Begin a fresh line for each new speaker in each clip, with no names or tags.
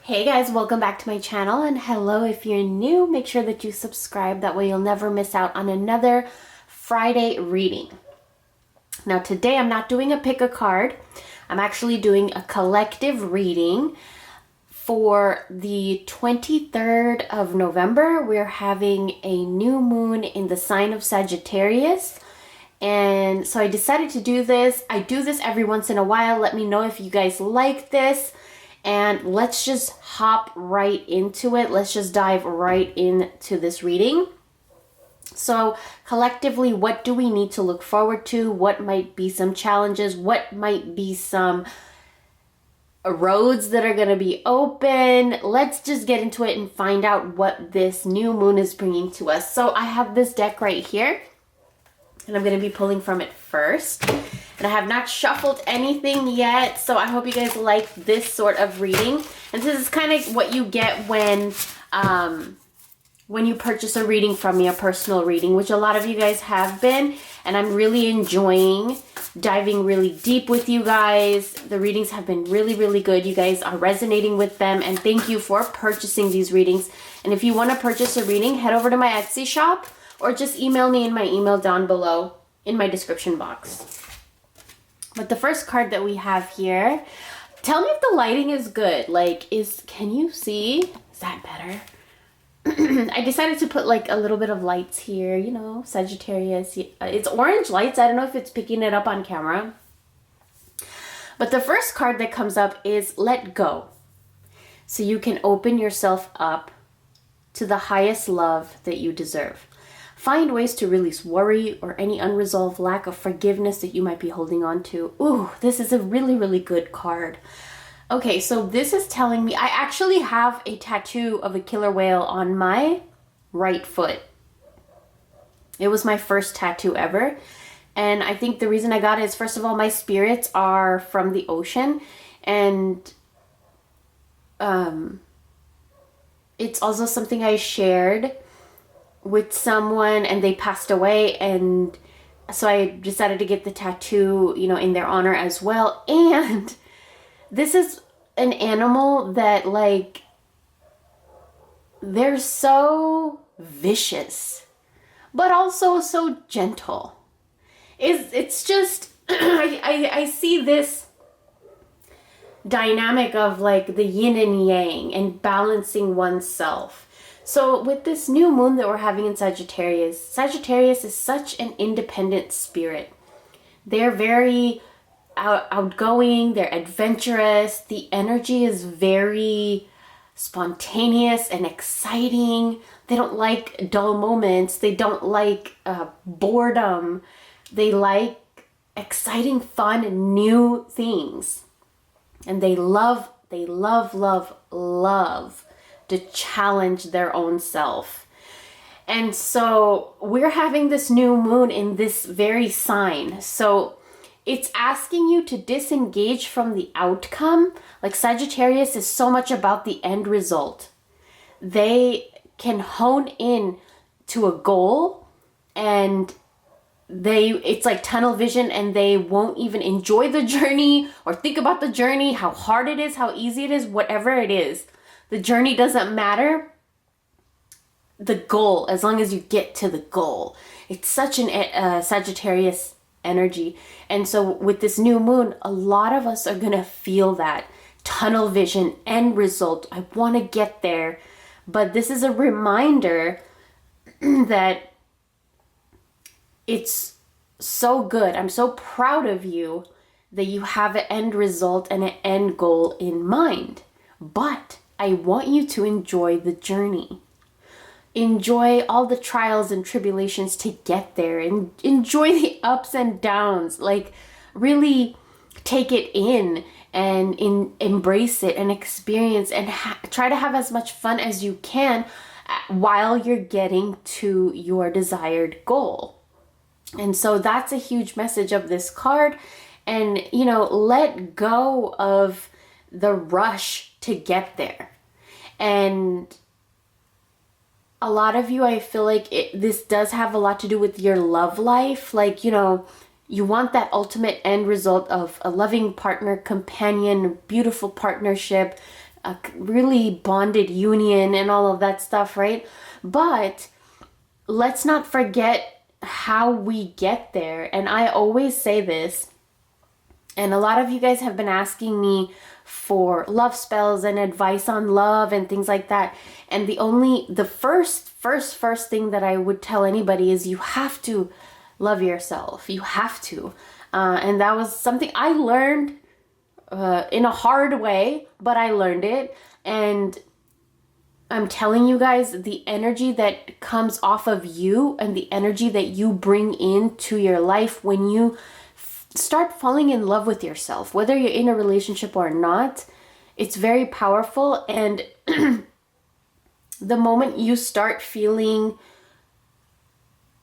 Hey guys, welcome back to my channel, and hello if you're new. Make sure that you subscribe, that way you'll never miss out on another Friday reading. Now today I'm not doing a pick a card. I'm actually doing a collective reading for the 23rd of November. We're having a new moon in the sign of Sagittarius. And so I decided to do this. I do this every once in a while. Let me know if you guys like this. And let's just hop right into it. Let's just dive right into this reading. So collectively, what do we need to look forward to? What might be some challenges? What might be some roads that are going to be open? Let's just get into it and find out what this new moon is bringing to us. So I have this deck right here, and I'm going to be pulling from it first. And I have not shuffled anything yet, so I hope you guys like this sort of reading. And this is kind of what you get when you purchase a reading from me, a personal reading, which a lot of you guys have been. And I'm really enjoying diving really deep with you guys. The readings have been really, really good. You guys are resonating with them, and thank you for purchasing these readings. And if you want to purchase a reading, head over to my Etsy shop or just email me in my email down below in my description box. But the first card that we have here, tell me if the lighting is good. Can you see? Is that better? I decided to put like a little bit of lights here, you know, Sagittarius. It's orange lights. I don't know if it's picking it up on camera. But the first card that comes up is let go. So you can open yourself up to the highest love that you deserve. Find ways to release worry or any unresolved lack of forgiveness that you might be holding on to. Ooh, this is a really, really good card. Okay, so this is telling me I actually have a tattoo of a killer whale on my right foot. It was my first tattoo ever. And I think the reason I got it is, first of all, my spirits are from the ocean. And it's also something I shared with someone and they passed away, and so I decided to get the tattoo, you know, in their honor as well. And this is an animal that, like, they're so vicious but also so gentle. It's just I see this dynamic of like the yin and yang and balancing oneself. So with this new moon that we're having in Sagittarius, Sagittarius is such an independent spirit. They're very outgoing, they're adventurous. The energy is very spontaneous and exciting. They don't like dull moments. They don't like boredom. They like exciting, fun, and new things. And they love to challenge their own self. And so we're having this new moon in this very sign. So it's asking you to disengage from the outcome. Like, Sagittarius is so much about the end result. They can hone in to a goal, and it's like tunnel vision, and they won't even enjoy the journey or think about the journey, how hard it is, how easy it is, whatever it is. The journey doesn't matter. The goal, as long as you get to the goal. It's such an Sagittarius energy. And so with this new moon, a lot of us are going to feel that tunnel vision, end result. I want to get there. But this is a reminder that it's so good. I'm so proud of you that you have an end result and an end goal in mind. But I want you to enjoy the journey. Enjoy all the trials and tribulations to get there, and enjoy the ups and downs. Like, really take it in and embrace it and experience, and try to have as much fun as you can while you're getting to your desired goal. And so that's a huge message of this card. And, you know, let go of the rush to get there. And a lot of you, I feel like this does have a lot to do with your love life. Like, you know, you want that ultimate end result of a loving partner, companion, beautiful partnership, a really bonded union and all of that stuff, right? But let's not forget how we get there. And I always say this, and a lot of you guys have been asking me for love spells and advice on love and things like that. And the first thing that I would tell anybody is you have to love yourself. You have to. And that was something I learned in a hard way, but I learned it. And I'm telling you guys, the energy that comes off of you and the energy that you bring into your life when you start falling in love with yourself, whether you're in a relationship or not, it's very powerful. And the moment you start feeling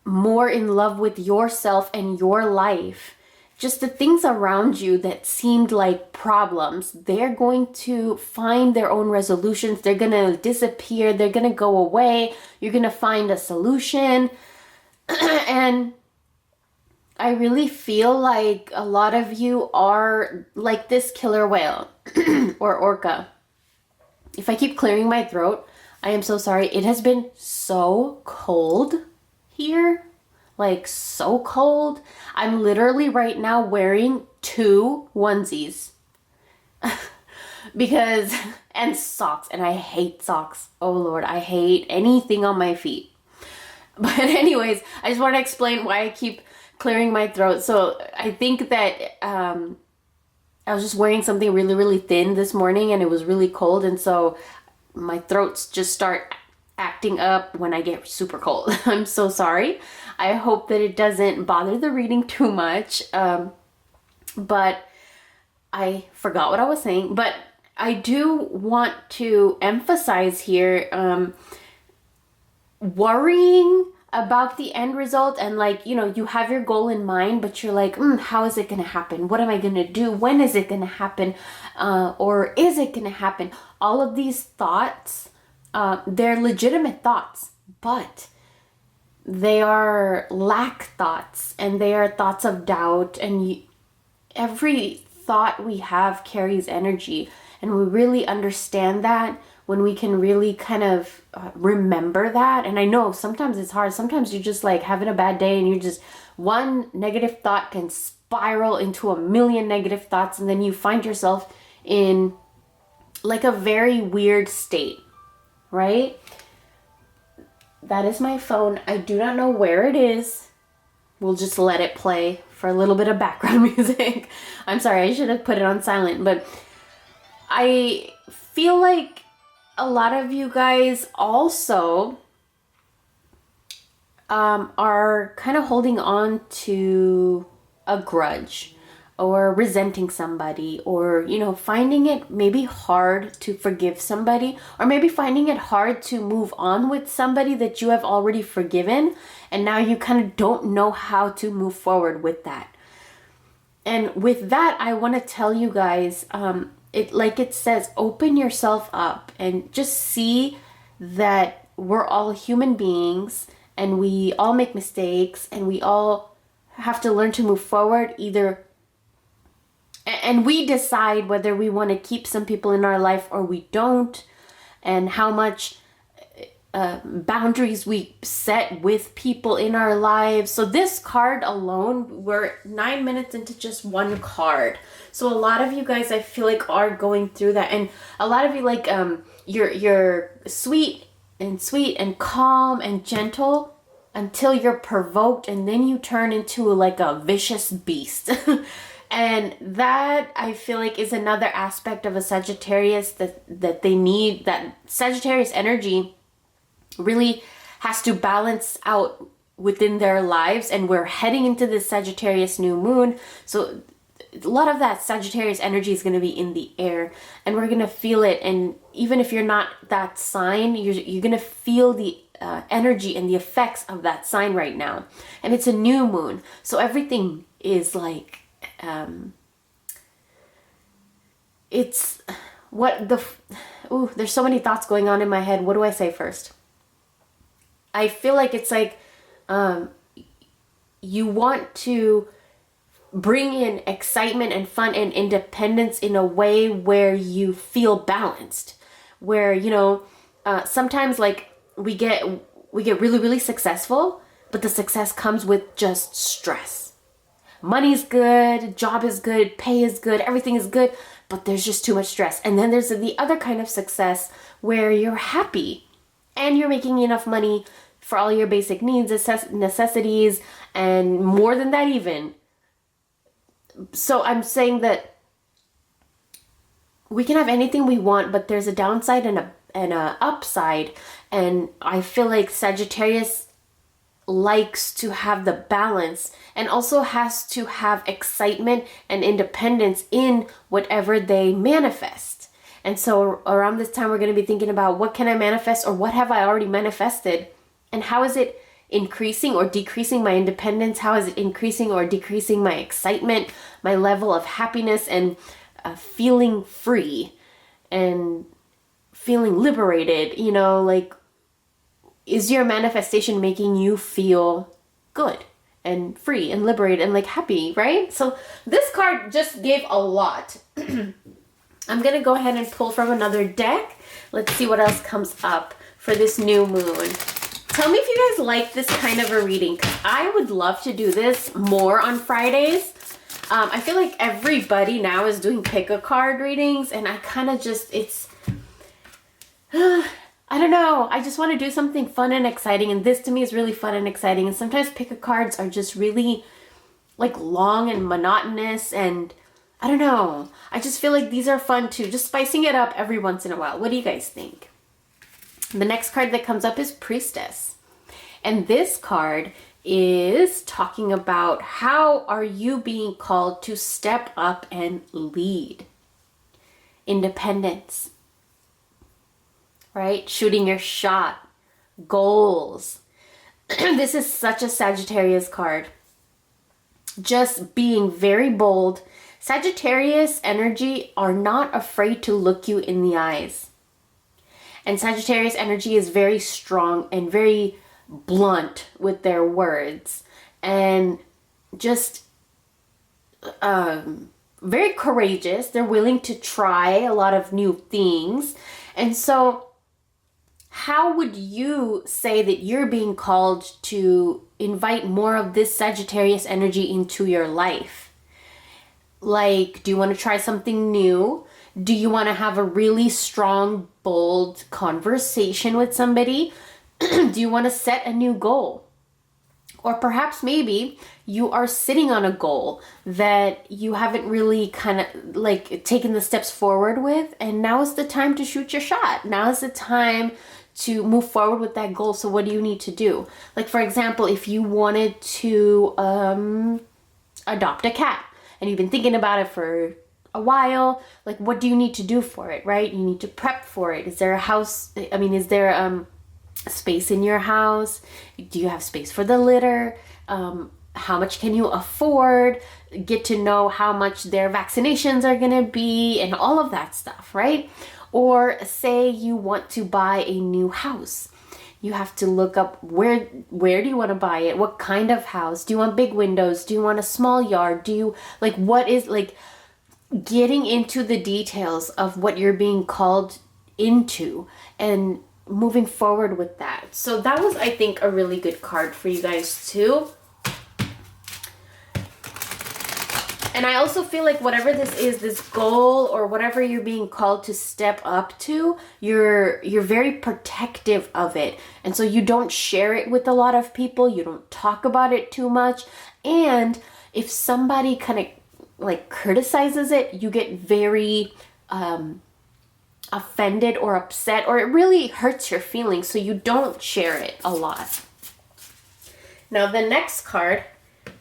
more in love with yourself and your life, just the things around you that seemed like problems, they're going to find their own resolutions. They're going to disappear. They're going to go away. You're going to find a solution. And I really feel like a lot of you are like this killer whale or orca. If I keep clearing my throat, I am so sorry. It has been so cold here. Like so cold. I'm literally right now wearing 2 onesies because, and socks, and I hate socks. Oh Lord, I hate anything on my feet. But anyways, I just want to explain why I keep clearing my throat. So I think that I was just wearing something really, really thin this morning and it was really cold. And so my throats just start acting up when I get super cold. I'm so sorry. I hope that it doesn't bother the reading too much. But I forgot what I was saying. But I do want to emphasize here, worrying about the end result and like, you know, you have your goal in mind, but you're like, how is it going to happen? What am I going to do? When is it going to happen? Or is it going to happen? All of these thoughts, they're legitimate thoughts, but they are lack thoughts and they are thoughts of doubt. And every thought we have carries energy. And we really understand that when we can really kind of remember that. And I know sometimes it's hard. Sometimes you're just like having a bad day and you just, one negative thought can spiral into a million negative thoughts. And then you find yourself in like a very weird state, right? That is my phone. I do not know where it is. We'll just let it play for a little bit of background music. I'm sorry, I should have put it on silent, but I feel like a lot of you guys also are kind of holding on to a grudge or resenting somebody, or, you know, finding it maybe hard to forgive somebody, or maybe finding it hard to move on with somebody that you have already forgiven. And now you kind of don't know how to move forward with that. And with that, I want to tell you guys, like it says, open yourself up and just see that we're all human beings and we all make mistakes and we all have to learn to move forward and we decide whether we want to keep some people in our life or we don't, and how much boundaries we set with people in our lives. So this card alone, we're 9 minutes into just one card. So a lot of you guys, I feel like, are going through that. And a lot of you, like, you're sweet and calm and gentle until you're provoked, and then you turn into like a vicious beast. And that, I feel like, is another aspect of a Sagittarius that they need. That Sagittarius energy really has to balance out within their lives. And we're heading into this Sagittarius new moon. So a lot of that Sagittarius energy is going to be in the air. And we're going to feel it. And even if you're not that sign, you're going to feel the energy and the effects of that sign right now. And it's a new moon. So everything is like... it's what the there's so many thoughts going on in my head. What do I say first? I feel like it's like you want to bring in excitement and fun and independence in a way where you feel balanced, where, you know, sometimes like we get really, really successful, but the success comes with just stress. Money's good, job is good, pay is good, everything is good, but there's just too much stress. And then there's the other kind of success where you're happy and you're making enough money for all your basic needs, necessities, and more than that even. So I'm saying that we can have anything we want, but there's a downside and a upside. And I feel like Sagittarius likes to have the balance and also has to have excitement and independence in whatever they manifest. And so around this time, we're going to be thinking about what can I manifest, or what have I already manifested, and how is it increasing or decreasing my independence? How is it increasing or decreasing my excitement, my level of happiness, and feeling free and feeling liberated? You know, like, is your manifestation making you feel good and free and liberated and like happy, right? So this card just gave a lot. I'm going to go ahead and pull from another deck. Let's see what else comes up for this new moon. Tell me if you guys like this kind of a reading, because I would love to do this more on Fridays. I feel like everybody now is doing pick a card readings, and I kind of just, I don't know. I just want to do something fun and exciting, and this to me is really fun and exciting. And sometimes pick a cards are just really like long and monotonous, and I don't know. I just feel like these are fun too, just spicing it up every once in a while. What do you guys think? The next card that comes up is Priestess. And this card is talking about how are you being called to step up and lead. Independence, right? Shooting your shot, goals. This is such a Sagittarius card. Just being very bold. Sagittarius energy are not afraid to look you in the eyes. And Sagittarius energy is very strong and very blunt with their words, and just very courageous. They're willing to try a lot of new things. And so how would you say that you're being called to invite more of this Sagittarius energy into your life? Like, do you want to try something new? Do you want to have a really strong, bold conversation with somebody? Do you want to set a new goal? Or perhaps maybe you are sitting on a goal that you haven't really kind of like taken the steps forward with, and now is the time to shoot your shot. Now is the time to move forward with that goal. So what do you need to do? Like, for example, if you wanted to adopt a cat and you've been thinking about it for a while, like, what do you need to do for it, right? You need to prep for it. Is there a house? I mean, is there space in your house? Do you have space for the litter? How much can you afford? Get to know how much their vaccinations are going to be and all of that stuff, right? Or say you want to buy a new house. You have to look up where do you want to buy it? What kind of house? Do you want big windows? Do you want a small yard? Do you, like, what is, like, getting into the details of what you're being called into and moving forward with that. So that was, I think, a really good card for you guys too. And I also feel like whatever this is, this goal or whatever you're being called to step up to, you're very protective of it. And so you don't share it with a lot of people. You don't talk about it too much. And if somebody kind of like criticizes it, you get very offended or upset, or it really hurts your feelings. So you don't share it a lot. Now the next card,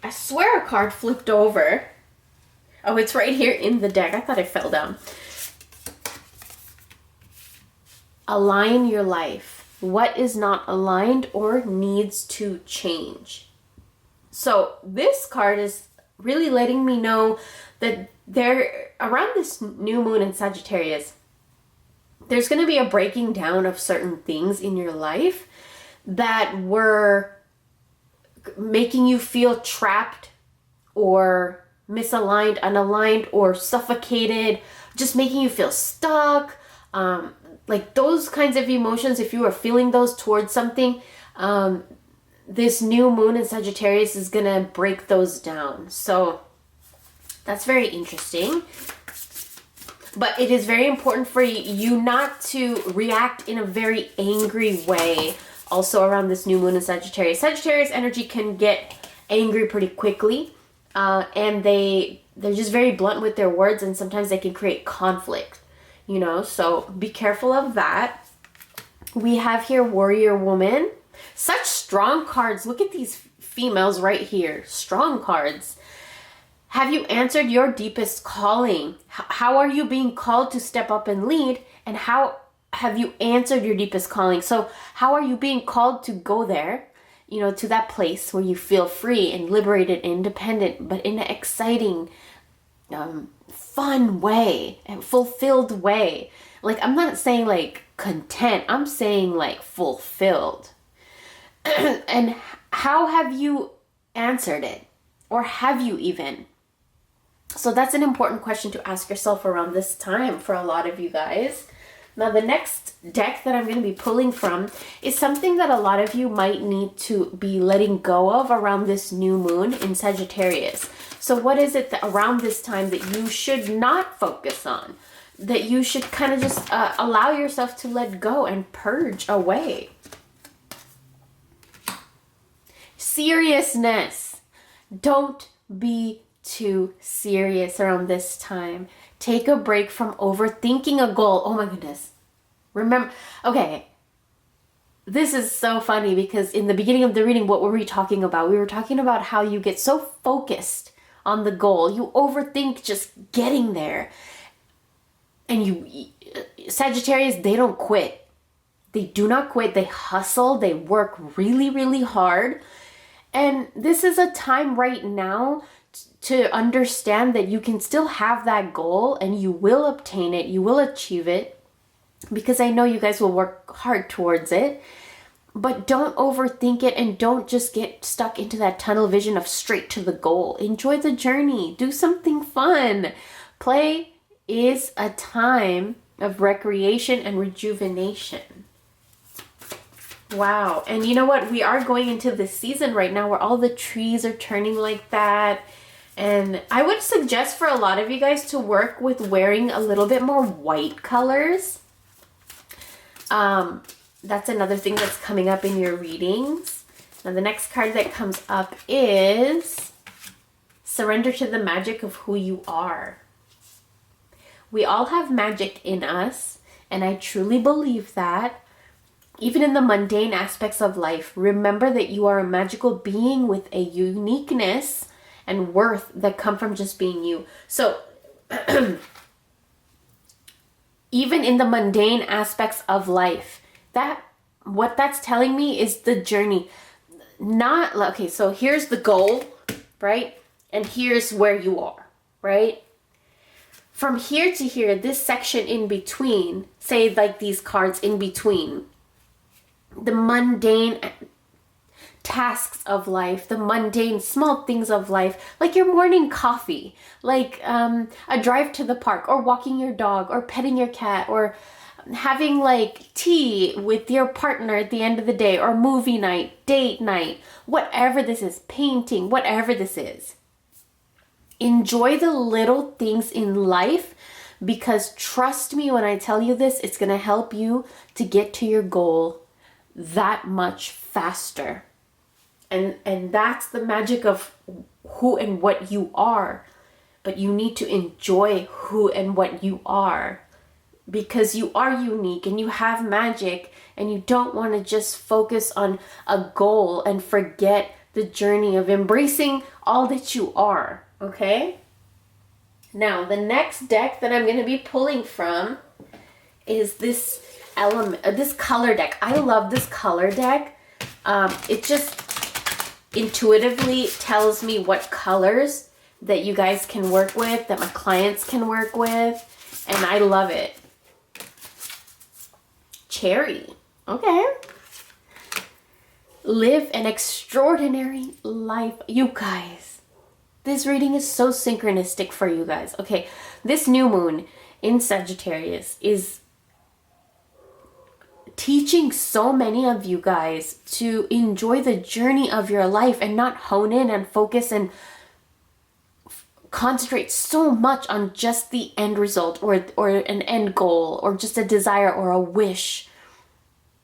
I swear a card flipped over. Oh, it's right here in the deck. I thought it fell down. Align your life. What is not aligned or needs to change? So this card is really letting me know that there, around this new moon in Sagittarius, there's going to be a breaking down of certain things in your life that were making you feel trapped or misaligned, unaligned, or suffocated, just making you feel stuck. Like those kinds of emotions, if you are feeling those towards something, this new moon in Sagittarius is going to break those down. So that's very interesting. But it is very important for you not to react in a very angry way also around this new moon in Sagittarius. Sagittarius energy can get angry pretty quickly, and they're just very blunt with their words, and sometimes they can create conflict, you know, so be careful of that. We have here Warrior Woman. Such strong cards. Look at these females right here. Strong cards. Have you answered your deepest calling? How are you being called to step up and lead? And how have you answered your deepest calling? So how are you being called to go there, you know, to that place where you feel free and liberated and independent, but in an exciting, fun way, and fulfilled way. Like, I'm not saying like content, I'm saying like fulfilled. And how have you answered it? Or have you even? So that's an important question to ask yourself around this time for a lot of you guys. Now, the next deck that I'm going to be pulling from is something that a lot of you might need to be letting go of around this new moon in Sagittarius. So what is it that around this time that you should not focus on? That you should kind of just allow yourself to let go and purge away? Seriousness. Don't be too serious around this time. Take a break from overthinking a goal. Oh my goodness. Remember, okay, this is so funny because in the beginning of the reading, what were we talking about? We were talking about how you get so focused on the goal. You overthink just getting there. And Sagittarius, they don't quit. They do not quit. They hustle. They work really, really hard. And this is a time right now to understand that you can still have that goal and you will obtain it, you will achieve it, because I know you guys will work hard towards it. But don't overthink it and don't just get stuck into that tunnel vision of straight to the goal. Enjoy the journey. Do something fun. Play is a time of recreation and rejuvenation. Wow. And you know what? We are going into this season right now where all the trees are turning like that. And I would suggest for a lot of you guys to work with wearing a little bit more white colors. That's another thing that's coming up in your readings. Now the next card that comes up is surrender to the magic of who you are. We all have magic in us, and I truly believe that. Even in the mundane aspects of life, remember that you are a magical being with a uniqueness and worth that come from just being you. So even in the mundane aspects of life, what that's telling me is the journey. Not, okay, so here's the goal, right? And here's where you are, right? From here to here, this section in between, say like these cards in between, the mundane tasks of life, the mundane small things of life, like your morning coffee, like a drive to the park, or walking your dog, or petting your cat, or having like tea with your partner at the end of the day, or movie night, date night, whatever this is, painting, whatever this is. Enjoy the little things in life, because trust me when I tell you this, it's going to help you to get to your goal that much faster. And that's the magic of who and what you are. But you need to enjoy who and what you are, because you are unique and you have magic, and you don't want to just focus on a goal and forget the journey of embracing all that you are. Okay? Now, the next deck that I'm going to be pulling from is this color deck. I love this color deck. It just intuitively tells me what colors that you guys can work with, that my clients can work with, and I love it. Cherry. Okay. Live an extraordinary life. You guys, This reading is so synchronistic for you guys. Okay, this new moon in Sagittarius is teaching so many of you guys to enjoy the journey of your life and not hone in and focus and concentrate so much on just the end result or an end goal or just a desire or a wish.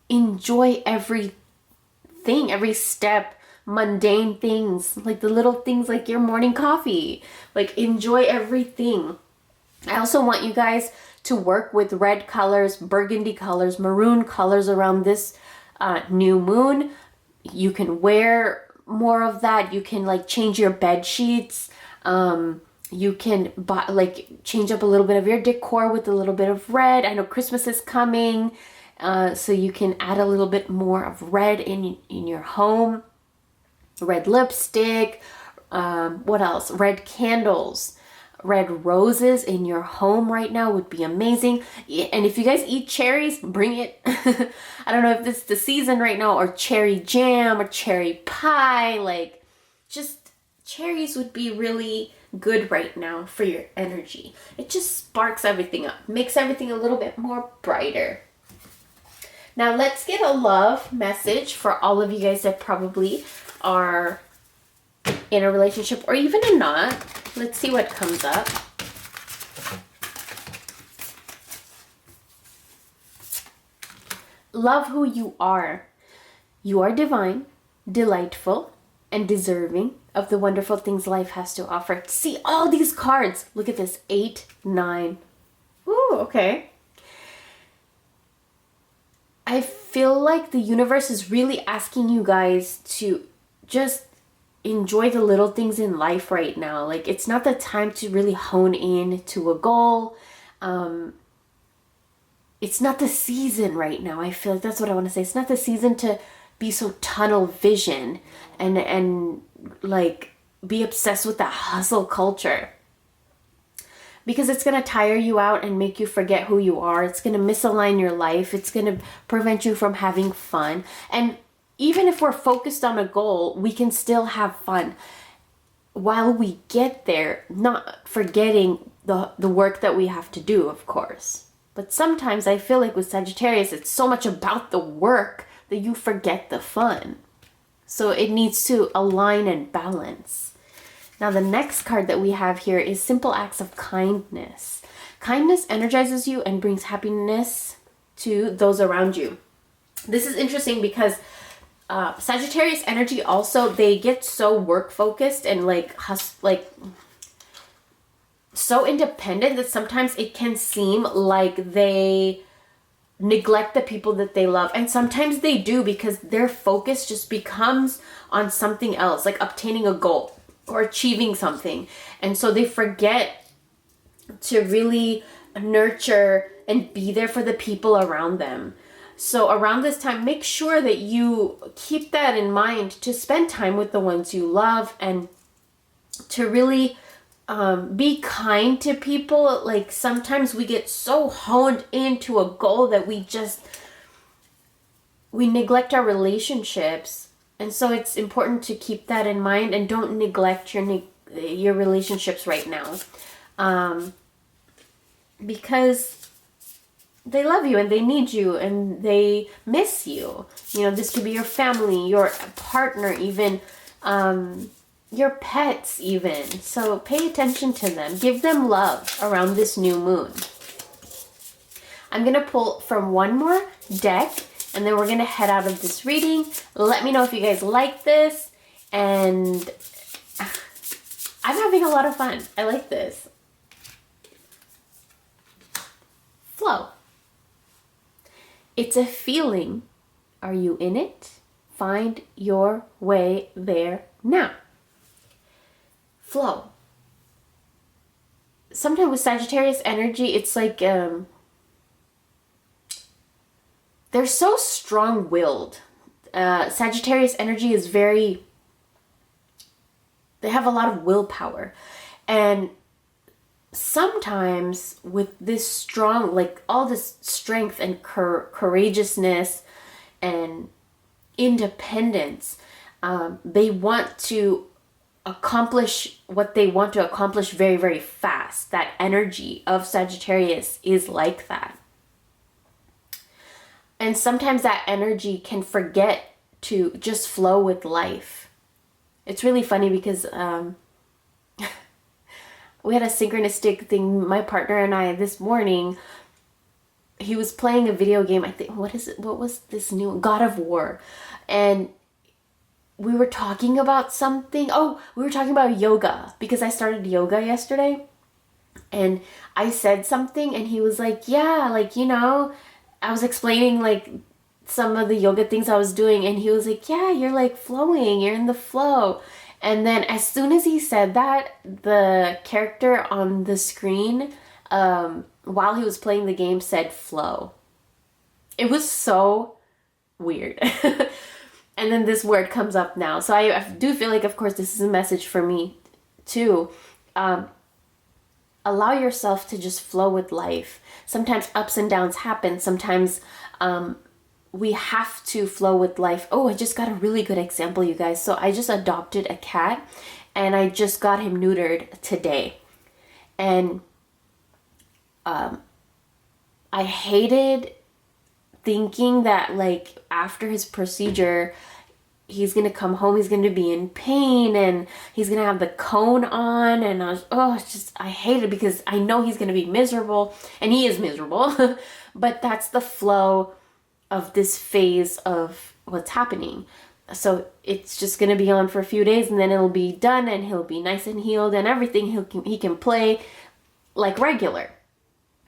Enjoy everything, every step, mundane things, like the little things like your morning coffee. Like, enjoy everything. I also want you guys to work with red colors, burgundy colors, maroon colors around this new moon. You can wear more of that. You can like change your bed sheets. You can change up a little bit of your decor with a little bit of red. I know Christmas is coming, so you can add a little bit more of red in your home. Red lipstick. What else? Red candles. Red roses in your home right now would be amazing. And if you guys eat cherries, bring it. I don't know if this is the season right now, or cherry jam or cherry pie. Like, just cherries would be really good right now for your energy. It just sparks everything up, makes everything a little bit more brighter. Now let's get a love message for all of you guys that probably are in a relationship or even not. Let's see what comes up. Love who you are. You are divine, delightful, and deserving of the wonderful things life has to offer. See all these cards. Look at this. 8, 9. Ooh, okay. I feel like the universe is really asking you guys to just enjoy the little things in life right now. Like, it's not the time to really hone in to a goal. It's not the season right now. I feel like that's what I want to say. It's not the season to be so tunnel vision and like be obsessed with that hustle culture, because it's going to tire you out and make you forget who you are. It's going to misalign your life. It's going to prevent you from having fun. And even if we're focused on a goal, we can still have fun while we get there, not forgetting the work that we have to do, of course. But sometimes I feel like with Sagittarius, it's so much about the work that you forget the fun. So it needs to align and balance. Now the next card that we have here is simple acts of kindness. Kindness energizes you and brings happiness to those around you. This is interesting because Sagittarius energy also, they get so work focused and so independent that sometimes it can seem like they neglect the people that they love. And sometimes they do, because their focus just becomes on something else, like obtaining a goal or achieving something. And so they forget to really nurture and be there for the people around them. So around this time, make sure that you keep that in mind, to spend time with the ones you love and to really be kind to people. Like, sometimes we get so honed into a goal that we neglect our relationships. And so it's important to keep that in mind and don't neglect your relationships right now. Because they love you and they need you and they miss you. You know, this could be your family, your partner, even your pets even. So pay attention to them. Give them love around this new moon. I'm going to pull from one more deck and then we're going to head out of this reading. Let me know if you guys like this. And I'm having a lot of fun. I like this. Flow. It's a feeling. Are you in it? Find your way there now. Flow. Sometimes with Sagittarius energy, it's like they're so strong-willed. Sagittarius energy is they have a lot of willpower. And sometimes with this strong, like all this strength and courageousness and independence, they want to accomplish what they want to accomplish very, very fast. That energy of Sagittarius is like that. And sometimes that energy can forget to just flow with life. It's really funny because we had a synchronistic thing, my partner and I, this morning. He was playing a video game, I think, what was this new, God of War. And we were talking about something. Oh, we were talking about yoga because I started yoga yesterday. And I said something and he was like, yeah, like, I was explaining like some of the yoga things I was doing, and he was like, yeah, you're like flowing, you're in the flow. And then as soon as he said that, the character on the screen, while he was playing the game, said flow. It was so weird. And then this word comes up now. So I do feel like, of course, this is a message for me too. Allow yourself to just flow with life. Sometimes ups and downs happen. Sometimes we have to flow with life. Oh, I just got a really good example, you guys. So I just adopted a cat and I just got him neutered today. And I hated thinking that like after his procedure, he's going to come home, he's going to be in pain and he's going to have the cone on. And I hate it because I know he's going to be miserable, and he is miserable, but that's the flow of this phase of what's happening. So it's just going to be on for a few days and then it'll be done and he'll be nice and healed and everything. He can play like regular.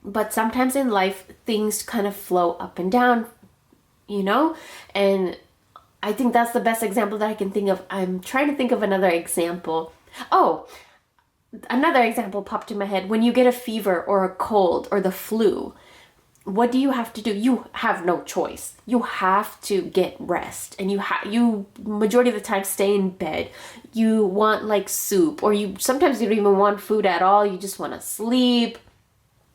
But sometimes in life, things kind of flow up and down, and I think that's the best example that I can think of. I'm trying to think of another example. Oh, another example popped in my head. When you get a fever or a cold or the flu, what do you have to do? You have no choice. You have to get rest, and you majority of the time stay in bed. You want like soup, or sometimes you don't even want food at all. You just want to sleep.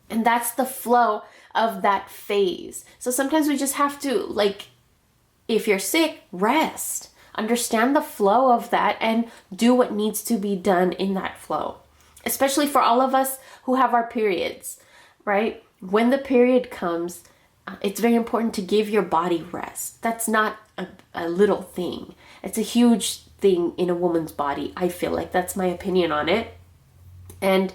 And that's the flow of that phase. So sometimes we just have to, like, if you're sick, rest. Understand the flow of that and do what needs to be done in that flow. Especially for all of us who have our periods, right? When the period comes, it's very important to give your body rest. That's not a little thing. It's a huge thing in a woman's body. I feel like that's my opinion on it. And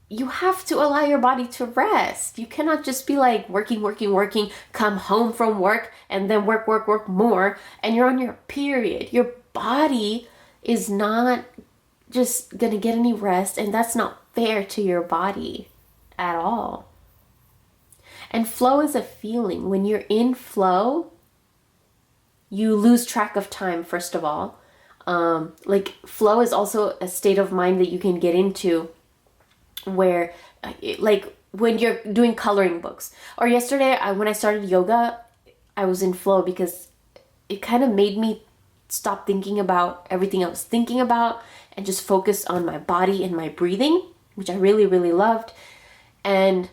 you have to allow your body to rest. You cannot just be like working, come home from work and then work more, and you're on your period. Your body is not just gonna get any rest, and that's not fair to your body at all. And flow is a feeling. When you're in flow, you lose track of time, first of all. Like flow is also a state of mind that you can get into where like when you're doing coloring books, or yesterday when I started yoga, I was in flow because it kind of made me stop thinking about everything I was thinking about and just focus on my body and my breathing, which I really, really loved. And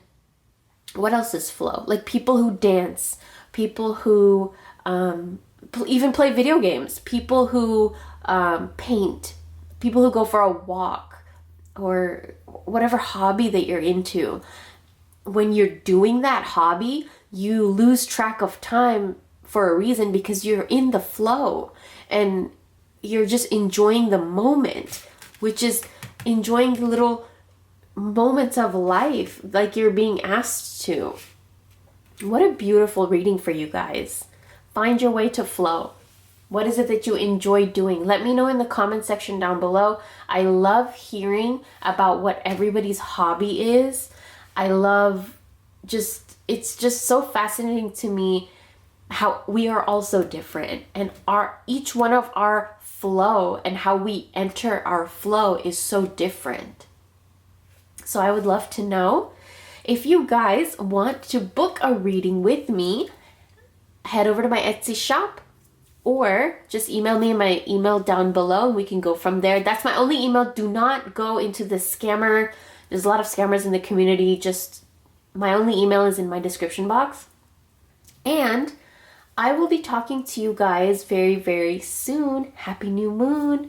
what else is flow? Like people who dance, people who even play video games, people who paint, people who go for a walk, or whatever hobby that you're into. When you're doing that hobby, you lose track of time for a reason, because you're in the flow and you're just enjoying the moment, which is enjoying the little moments of life like you're being asked to. What a beautiful reading for you guys. Find your way to flow. What is it that you enjoy doing? Let me know in the comment section down below. I love hearing about what everybody's hobby is. I love it's just so fascinating to me how we are all so different, and each one of our flow and how we enter our flow is so different. So I would love to know if you guys want to book a reading with me. Head over to my Etsy shop, or just email me in my email down below and we can go from there. That's my only email. Do not go into the scammer. There's a lot of scammers in the community. Just my only email is in my description box. And I will be talking to you guys very, very soon. Happy new moon.